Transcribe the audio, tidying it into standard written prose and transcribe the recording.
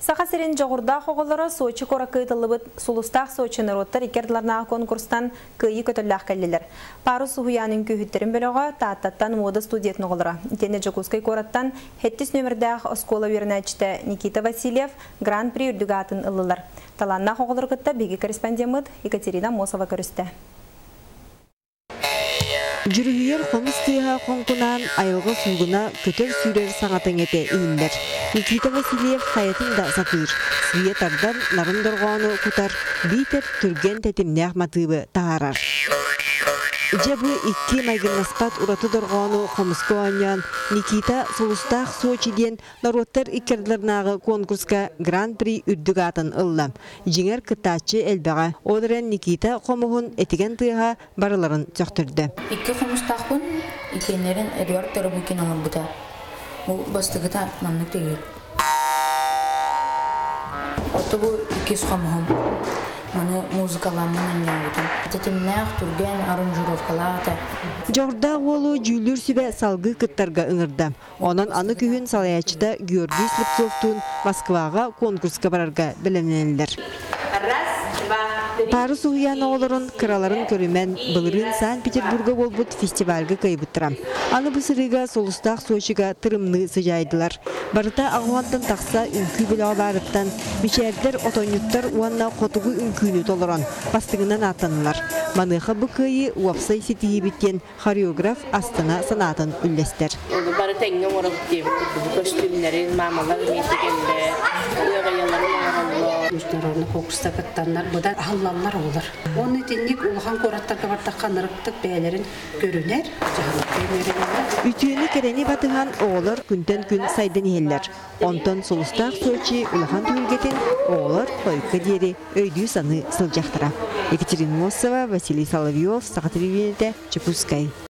Саха серин жоғырда хоғылары Сочи коракыйтылыбыт сулустақ Сочи народтар икерділарна конкурстан күйі көтілләқ кәлілер. Пару суғыянын күйіттерін бөліға тааттаттан мода студиятын оғылыра. Итені Жакускай кораттан 7 нөмірдәқ оскола вернәчті Никита Васильев гран-при үрдігатын ылылар. Таланна хоғылыр күтті беги корреспондент Екатерина Мосова көрісті. Жүрүгер хомыстыға қонқынан айылғы сұлғына көтер сүйрер саңатын ете иілдер. Никита Васильев хаятын да сатыр. Светардан нарындырғаны құтар, бейтер түрген тәтімнәқ матыбы тағарар. Жабы 2 майгырнаспат ураты дорғаны қомысқы оңян Никита Солустақ Сочиден народтар икерділернағы конкурска гран-при үрдік атын ыллам. Жеңер кытачы әлбәға. Одырен Никита қомығын этеген тыға барыларын төқтірді. 2 қомыстақпын, икенерін әріор тұры бүкен алын бұта. Бұл бастығыта маңнық дегел. Оты бұл 2 қомығым. Маны музыкаларның өнген бұтын. Тетімнәқ түрген аранжировкалата. Жорда олу жүлір сүбе салғы кыттарға ыңырды. Онан аны күйін салаячыда Георгий Слепцовтун Москваға конкурска барарға білінелдер. Пары суғиян оғылырын, кыраларын көрімен бұлырын Санкт-Петербурга болбут фестивальға кайбыттырам. Аны бұсырыға Солустақ Сочиға тырымны сыжайдылар. Барыта ағуантан тақса үнкі білі барыптан, мешердер отонюттар уанна қотығы үнкүйні толыран, бастығынан атанылар. Маныға бұқайы уапсай сетігі біткен хореограф Астана санатын үллестер. Барыта еңген орық деп, костюмдерін, мамалар метігенде, Международный конкурста каттаннар бұда аллалар олар. Оны теннек улған кораттарға бартаққан ырықтық бәлерін көрінер. Ütüyeni kereni batıhan oğlar günden gün saydan ehellер. Ondan Solustaq Sochi ulağan tüylgetin oğlar koyukka diyeri öydüğü sanı sılcaqtıra. Екатерина Мосова, Василий Соловьев, Саха телевидениеде, Чепускай.